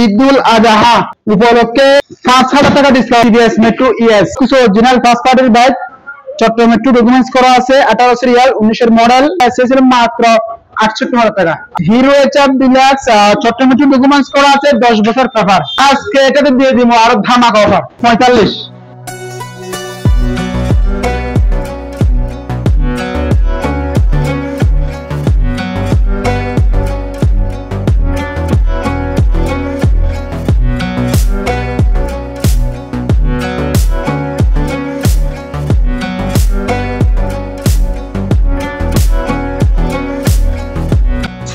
ঈদুল আজহা উপলক্ষে 5,000 টাকা discount TVS metro ES কিছু অরিজিনাল ফার্স্ট পার্টির বাইক চট্টগ্রাম মেট্রো ডকুমেন্টস করা আছে 18 সিরিয়াল 19 এর মডেল এসেছিল মাত্র 68,000 টাকা। Hero HR deluxe Chittagong metro documents করা আছে 10 বছর পেপার। আজকে এটাতে দিয়ে দিব আরো ধামাকা অফার 45।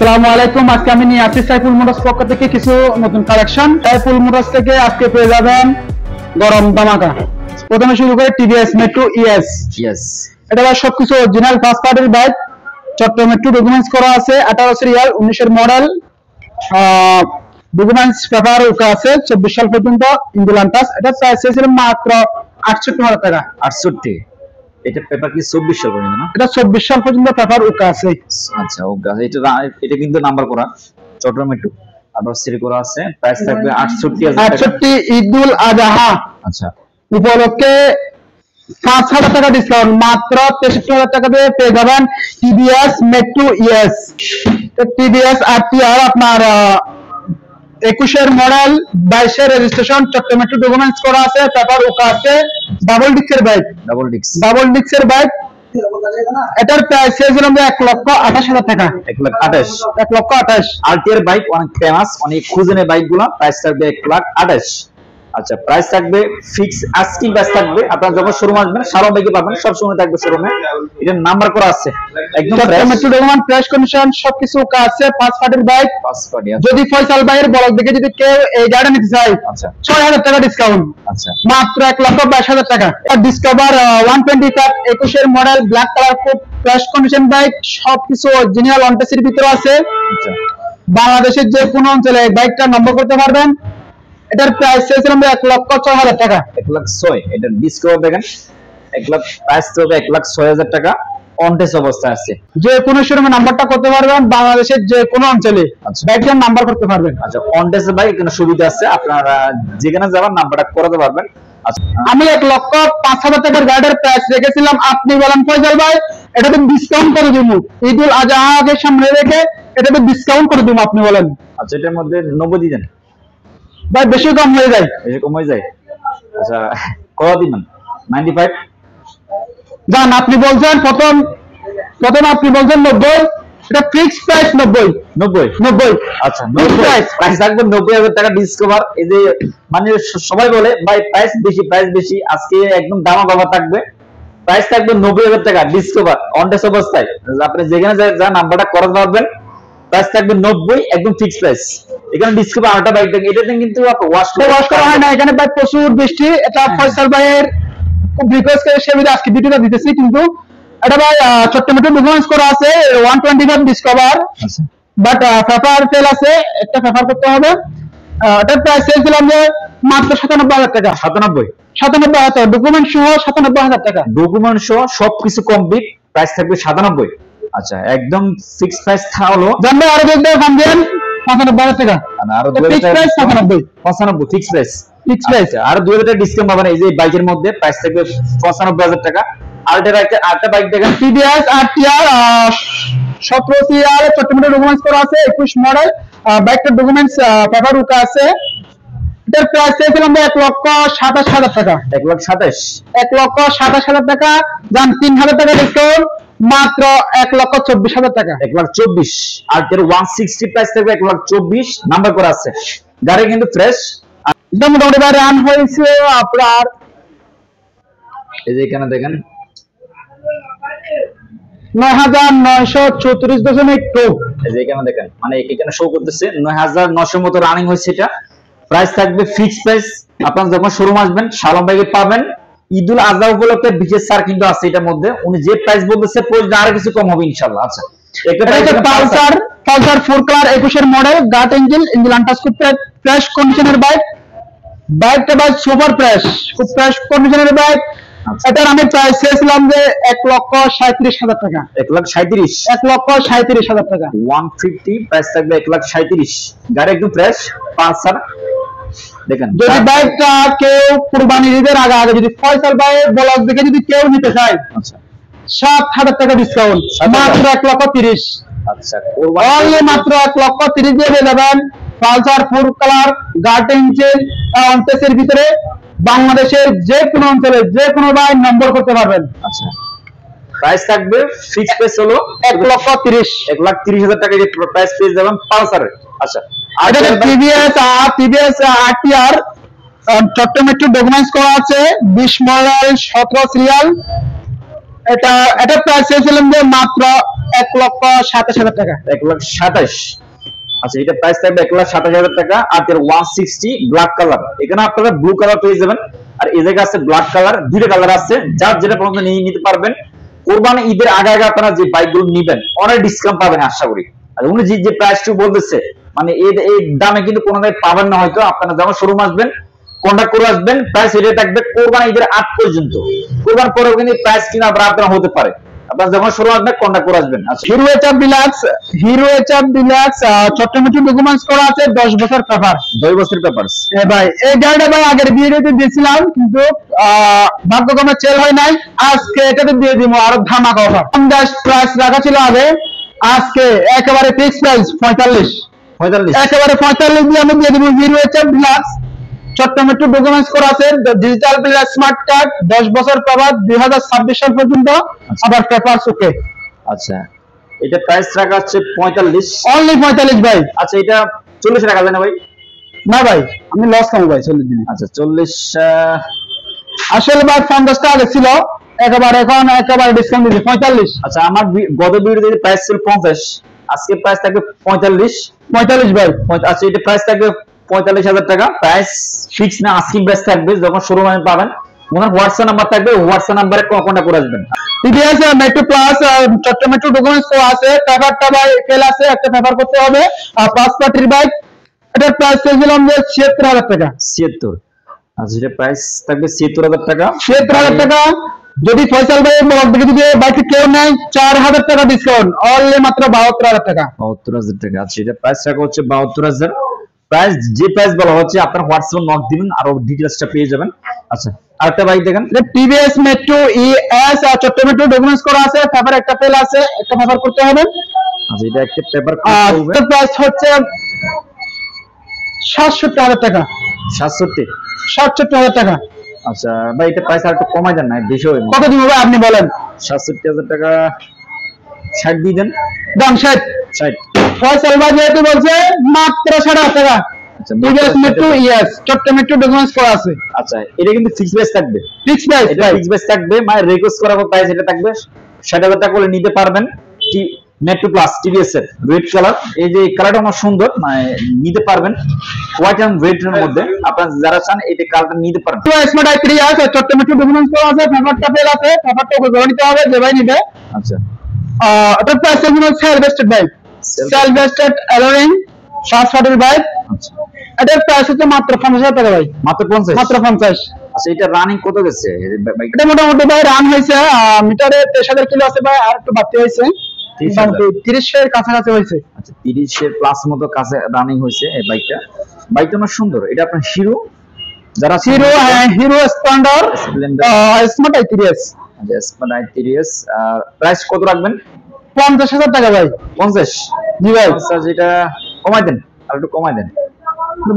আসসালামু আলাইকুম। আজকে আমি নিয়ে আসছি সাইফুল মোটরস পক্ষ থেকে কিছু নতুন কালেকশন। সাইফুল মোটরস থেকে আজকে পেয়ে যাবেন গরম ধামাকা। প্রথমে শুরু করে টিভিএস মেট্রো ইএস। এটা সবকিছু অরিজিনাল ফার্স্ট পার্টির বাইক চট্টগ্রাম মেট্রো ডকুমেন্টস করা আছে 18 সিরিয়াল 19 এর মডেল ডকুমেন্টস পেপার ওকে আছে 24 সাল পর্যন্ত ইন্ডিয়ান টাচ। এটা প্রাইস ছিল মাত্র 68,000 টাকা। 68। এটা পেপার কি 24 সাল পর্যন্ত না? এটা 24 সাল পর্যন্ত পেপার ওকে আছে। আচ্ছা ওকে আছে। এটা কিন্তু নাম্বার করা চট্টগ্রাম মেট্রো আবার সিরি করা আছে। প্রাইস থাকবে 68,000 টাকা। 68 ঈদুল আজহা আচ্ছা উপলক্ষে 5,000 টাকা ডিসকাউন্ট মাত্র 63,000 টাকা দিয়ে পেয়ে যাবেন TVS metro ES. TVS RTR আপনার 21 এর মডেল 22 এর রেজিস্ট্রেশন চট্টগ্রাম মেট্রো ডকুমেন্টস করা আছে পেপার ওকে আছে ডাবল ডিক্সের বাইক। ডাবল ডিক্সের বাইক। এটার প্রাইস ছিল 1,28,000 টাকা। 1,28,000 আরটিআর বাইক অনেক ফেমাস, অনেক খুঁজে বাইকগুলো। প্রাইস থাকবে 1,28,000। আচ্ছা প্রাইস থাকবে ফিক্স আস্কিং প্রাইস থাকবে। আপনারা যখন শোরুম আসবেন সারা বাইকে পাবেন, সব সময় থাকবে শোরুমে। এটা নাম্বার করা আছে একদম মেট্রো ডকুমেন্ট ফ্রেশ কন্ডিশন সবকিছু আছে। পাঁচ পার্টির বাইক যদি ফয়সাল ভাইয়ের ব্লগ দেখে যদি কেউ এই গাড়ি নিতে চায় আচ্ছা 6,000 টাকা ডিসকাউন্ট। আচ্ছা মাত্র 1,22,000 টাকা। ডিসকভার 125 21 এর মডেল ব্ল্যাক কালার খুব ফ্রেশ কন্ডিশন বাইক সবকিছু অরিজিনাল ওয়ান টেসির ভিতরে আছে। আচ্ছা বাংলাদেশের যে কোনো অঞ্চলে এই বাইকটা নম্বর করতে পারবেন। এটার প্রাইস ছিল 1,06,000 টাকা। 1,06,000। এটা ডিসকভার দেখেন 1,00,000 প্রাইস হবে 1,06,000 টাকা। অনটেস অবস্থায় আছে। যে কোনো শোরুমে নাম্বারটা করতে পারবেন, বাংলাদেশের যে কোনো অঞ্চলে বাইকটার নাম্বার করতে পারবেন। আচ্ছা অনটেস বাইক এখানে সুবিধা আছে, আপনারা যেখানে যাবেন নাম্বারটা করাতে পারবেন। আচ্ছা আমি 1,05,000 টাকার গাড়ির প্রাইস রেখেছিলাম, আপনি বলেন ফয়সাল ভাই এটাতে ডিসকাউন্ট করে দিব। ঈদুল আজহাকে সামনে রেখে এটাতে ডিসকাউন্ট করে দিব, আপনি বলেন। আচ্ছা এটার মধ্যে 90 দিবেন ভাই? বেশি কম হয়ে যায়। আচ্ছা কত দিবেন? 95 জান আপনি বলছেন প্রথম আপনি বলছেন 90, এটা ফিক্সড প্রাইস 90। আচ্ছা 90 প্রাইস থাকবে 90,000 টাকা ডিসকভার। এই যে মানে সবাই বলে ভাই প্রাইস বেশি, আজকে একদম দামা বাবা থাকবে। প্রাইস থাকবে 90,000 টাকা ডিসকভার অনটেস অবস্থায়। আপনি যেখানে যা নাম্বারটা করাতে পারবেন। প্রাইস থাকবে 90 একদম ফিক্সড প্রাইস। এখানে ডিসকভার আটা বাইক দেখেন, এটাতে কিন্তু ওয়াশ করা হয় না। এখানে ভাই প্রচুর বৃষ্টি, এটা ফয়সাল ভাইয়ের খুব রিকোয়েস্ট করে সে আজকে ভিডিওটা দিতেছি। কিন্তু এটা ভাই চট্টগ্রাম মেট্রো ডকুমেন্টস করা আছে 125 ডিসকভার। আচ্ছা বাট পেপার ফেল আছে, একটা পেপার করতে হবে। এটার প্রাইস ছিল মাত্র 97,000 টাকা। 97,000 ডকুমেন্ট সহ 97,000 টাকা। ডকুমেন্ট সহ সবকিছু কমপ্লিট। প্রাইস থাকবে 97। আচ্ছা একদম ফিক্সড প্রাইস থাকলো। জানবে আরো দেখতে কম দেন 95,000 টাকা। আরো 2,000 টাকা 95 ফিক্সড প্রাইস। আর 2,000 টাকা ডিসকাউন্ট পাবেন এই যে বাইকের মধ্যে। প্রাইস থাকবে 95,000 টাকা। আরেকটা বাইক দেখেন TVS RTR 17 serial Chittagong documents করা আছে 21 মডেল বাইকটার ডকুমেন্টস পেপার ওকে আছে। এটার প্রাইস ছিল 1,27,000 টাকা। 1,27,000 টাকা। জান 3,000 টাকা ডিসকাউন্ট মাত্র 1,24,000 টাকা। 1,24,000। আর এর 160 প্রাইস থাকবে 1,24,000 নাম্বার করা আছে। গাড়ি কিন্তু ফ্রেশ একদম মোটামুটি রান হয়েছে আপনার। এই যে এখানে দেখেন 9,934.2। এই যে এখানে দেখেন মানে এখানে শো করতেছে 9,900 মতো রানিং হয়েছে। এটা প্রাইস থাকবে ফিক্সড প্রাইস। আপনারা যখন শোরুম আসবেন শালম বাইকে পাবেন। ঈদুল আজহা উপলক্ষে বিশেষ ছাড় কিন্তু আছে এটার মধ্যে। উনি যে প্রাইস বলতেছে পোস্ট আরো কিছু কম হবে ইনশাআল্লাহ। আচ্ছা এটা পালসার 4 কালার 21 এর মডেল গাট ইঞ্জিন টাচ খুব ফ্রেশ কন্ডিশনের বাইক। বাইকটা ভাই সুপার ফ্রেশ, খুব ফ্রেশ কন্ডিশনের বাইক। এটার আমি প্রাইস চেয়েছিলাম যে 1,37,000 টাকা। 1,37,000, 1,37,000 টাকা। 150 প্রাইস থাকবে 1,37,000। গাড়ি একদম ফ্রেশ পালসার দেখেন। যদি বাইকটা কেউ কুরবানি ঈদের আগে আগে যদি ফয়সাল ভাই ব্লগ দেখে যদি কেউ নিতে চায়, আচ্ছা 7,000 টাকা ডিসকাউন্ট, মাত্র 1,30,000। আচ্ছা অনলি মাত্র 1,30,000 দিয়ে পেয়ে যাবেন পালসার ফুল কালার গার্ডেন চেন অনটেসের ভিতরে। বাংলাদেশের যে কোনো অঞ্চলে যে কোনো ভাই নম্বর করতে পারবেন। আচ্ছা প্রাইস থাকবে ফিক্স প্রাইস হলো 1,30,000। 1,30,000 টাকা যে প্রাইস পেয়ে যাবেন পালসারের। আচ্ছা আর এটা TVS RTR Chittagong metro documents করা আছে, 20 মডেল 17 সিরিয়াল। এটা প্রাইস চেয়েছিলাম যে মাত্র 1,27,000 টাকা। 1,27,000। আচ্ছা এটা প্রাইস থাকবে 1,27,000 টাকা। আর এর 160 ব্ল্যাক কালার, এখানে আপনারা ব্লু কালার পেয়ে যাবেন আর এই জায়গায় আছে ব্ল্যাক কালার, দুইটা কালার আছে, যার যেটা পছন্দ নিয়ে নিতে পারবেন। কোরবানি ঈদের আগে আগে আপনারা যে বাইকগুলো নেবেন অনেক ডিসকাউন্ট পাবেন আশা করি। আর উনি যে প্রাইসটা বলতেছে মানে এই দামে কিন্তু কোনো জায়গায় পাবেন না, হয়তো আপনারা যখন শোরুম আসবেন কন্টাক্ট করে আসবেন। প্রাইস এটা থাকবে কোরবানি ঈদের আগ পর্যন্ত, কোরবান পরেও কিন্তু প্রাইস কিনা আপনারা হতে পারে। আপনারা যখন শুরু আসবেন কন্টাক্ট করে আসবেন। আচ্ছা Hero HR deluxe Chittagong metro documents করা আছে, 10 বছর পেপার। 2 বছরের পেপারস ভাই এই গাড়িটা ভাই আগের ভিডিওতে দিয়েছিলাম কিন্তু ভাগ্যক্রমে সেল হয় নাই। আজকে এটাতে দিয়ে দিব আরো ধামাকা অফার। প্রাইস রাখা ছিল আগে, আজকে একেবারে ফিক্স প্রাইস 45। একেবারে 45 দিয়ে আমি দিয়ে দিব Hero HR deluxe Chittagong metro documents করা আছে, ডিজিটাল প্লাস স্মার্ট কার্ড, 10 বছর পেপার, 2026 সাল পর্যন্ত আবার পেপার ওকে। আচ্ছা এটা প্রাইস রাখা হচ্ছে 45, অনলি 45 ভাই। আচ্ছা এটা 40 রাখা যায় না ভাই? না ভাই আমি লস খাবো ভাই 40 দিনে। আচ্ছা 40 আসলে ভাই 50 টাকা ছিল, একেবারে এখন একেবারে ডিসকাউন্ট দিচ্ছি 45। আচ্ছা আমার গত ভিডিওতে প্রাইস ছিল 50, আজকে প্রাইস থাকবে 45 ভাই। আচ্ছা এটা প্রাইস থাকবে 45,000 টাকা। প্রাইস ফিক্স না, আস্কিং প্রাইস থাকবে। যখন শোরুমে পাবেন ওনার হোয়াটসঅ্যাপ নাম্বার থাকবে, হোয়াটসঅ্যাপ নাম্বারে কন্টাক্ট করে আসবেন। TVS metro plus Chittagong metro documents করা আছে, পেপারটা ভাই ফেল আছে, একটা পেপার করতে হবে। আর 5 পার্টির বাইক, এটার প্রাইস চেয়েছিলাম যে 76,000 টাকা। 76। আচ্ছা এটা প্রাইস থাকবে 76,000 টাকা। 76,000 টাকা। যদি ফয়সাল ভাই যদি বাইকে কেউ নেয় 4,000 টাকা ডিসকাউন্ট, অনলি মাত্র 72,000 টাকা। 72,000 টাকা। আচ্ছা এটা প্রাইস রাখা হচ্ছে 72,000। প্রাইস যে প্রাইস বলা হচ্ছে আপনার হোয়াটসঅ্যাপে নক দিবেন, আরো ডিটেইলসটা পেয়ে যাবেন। আচ্ছা আরেকটা বাইক দেখেন, TVS metro ES Chittagong metro documents করা আছে, পেপার একটা ফেল আছে, একটা পেপার করতে হবে। আচ্ছা এটা একটা পেপার করতে হবে। আর প্রাইস হচ্ছে 67,000 টাকা। 67,000 টাকা। আচ্ছা ভাই এটা প্রাইস আর একটু কমাই দেন না, বেশি হয়। কত দিব ভাই আপনি বলেন? 67,000 টাকা 60 দিয়ে দেন। দাম 60। ফয়সাল ভাই যেহেতু বলছে মাত্র 60,000 টাকা। আচ্ছা TVS metro ES Chittagong metro documents করা আছে। আচ্ছা এটা কিন্তু ফিক্স প্রাইস থাকবে। ফিক্স প্রাইস, এটা ফিক্স প্রাইস থাকবে, মানে রিকোয়েস্ট করার প্রাইস এটা থাকবে 60,000 টাকা করে নিতে পারবেন। মেট্রো প্লাস টিভিএস এর রেড কালার, এই যে কালারটা অনেক সুন্দর, মানে নিতে পারবেন হোয়াইট এন্ড রেড এর মধ্যে। আপনারা যারা চান এই কালারটা নিতে পারবেন। তো স্মার্ট i3 আছে, চট্টগ্রাম মেট্রো ডকুমেন্টস করা আছে, পেপারটা ফেল আছে, পেপারটা করে নিতে হবে যে ভাই নিবে। আচ্ছা এটা প্রাইস হলো সেলফ বেস্টেড বাইক, সেলফ বেস্টেড অ্যালোরিং 5 পার্টির বাইক। আচ্ছা এটার প্রাইস হচ্ছে মাত্র 50,000 টাকা ভাই। মাত্র 50? মাত্র 50। আচ্ছা এটা রানিং কত গেছে বাইক? এটা মোটামুটি ভাই রান হয়েছে মিটারে 23,000 কিলো আছে ভাই, আর একটু বাড়তি হয়েছে, 30 এর কাছাকাছি হয়েছে। আচ্ছা 30 এর প্লাস মতো কাছে রানিং হয়েছে এই বাইকটা। বাইকটা অনেক সুন্দর। এটা আপনার হিরো, যারা হিরো স্প্লেন্ডার স্মার্ট i3s। আচ্ছা স্মার্ট i3s। আর প্রাইস কত রাখবেন? 50,000 টাকা ভাই। 50? জি ভাই। আচ্ছা যেটা কমাই দেন, আর একটু কমাই দেন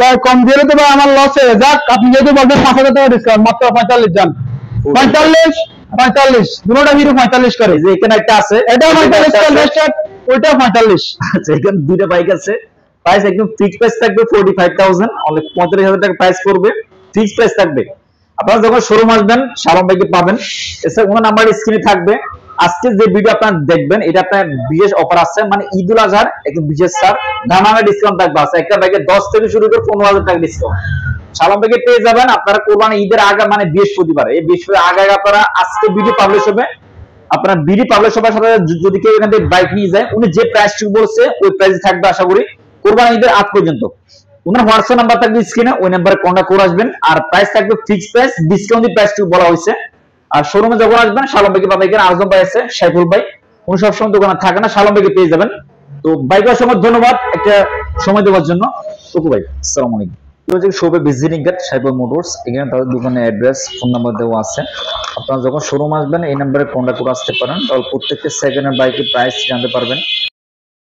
ভাই। কম দিলে তো ভাই আমার লস হয়ে যাক, আপনি যেহেতু বলবেন 5,000 টাকা ডিসকাউন্ট, মাত্র 45 জান। 45 দুটোটা হিরো 45 করে। যে এখানে একটা আছে, এটা 45 স্টার্ট, ওইটা 45। আচ্ছা এখানে দুইটা বাইক আছে। প্রাইস একদম ফিক্স প্রাইস থাকবে 45,000, অনলি 45,000 টাকা প্রাইস পড়বে, ফিক্স প্রাইস থাকবে। আপনারা যখন শোরুম আসবেন শালম বাইকে পাবেন। এছাড়া ওনার নাম্বার স্ক্রিনে থাকবে। আজকে যে ভিডিও আপনারা দেখবেন এটা আপনার বিশেষ অফার আছে, মানে ঈদুল আজহার একদম বিশেষ স্যার ধামাকা ডিসকাউন্ট থাকবে। আছে একটা বাইকে 10 থেকে শুরু করে 15,000 টাকা ডিসকাউন্ট শালম বাইকে পেয়ে যাবেন। আপনারা কোরবানি ঈদের আগে, মানে বৃহস্পতিবার, এই বৃহস্পতিবার আগে আপনারা আজকে ভিডিও পাবলিশ হবে। আপনারা ভিডিও পাবলিশ হবার সাথে যদি কেউ এখান থেকে বাইক নিয়ে যায়, উনি যে প্রাইসটুকু বলছে ওই প্রাইসে থাকবে আশা করি কোরবানি ঈদের আগ পর্যন্ত। ওনার হোয়াটসঅ্যাপ নাম্বার থাকবে স্ক্রিনে, ওই নাম্বারে কন্টাক্ট করে আসবেন। আর প্রাইস থাকবে ফিক্স প্রাইস, ডিসকাউন্টের প্রাইসটুকু বলা হয়েছে। আর শোরুমে যখন আসবেন শালম ভাইকে পাবেন, এখানে আজম ভাই আছে, সাইফুল ভাই, উনি সবসময় দোকানে থাকে না, শালম ভাইকে পেয়ে যাবেন। তো ভাইকে অসংখ্য ধন্যবাদ একটা সময় দেওয়ার জন্য। টুকু ভাই, আসসালামু আলাইকুম। শোবে ভিজিটিং কার্ড সাইফুল মোটরস, এখানে তাদের দোকানের অ্যাড্রেস, ফোন নাম্বার দেওয়া আছে। আপনারা যখন শোরুম আসবেন এই নাম্বারে কন্ট্যাক্ট করে আসতে পারেন, তাহলে প্রত্যেকটা সেকেন্ডের বাইকের প্রাইস জানতে পারবেন।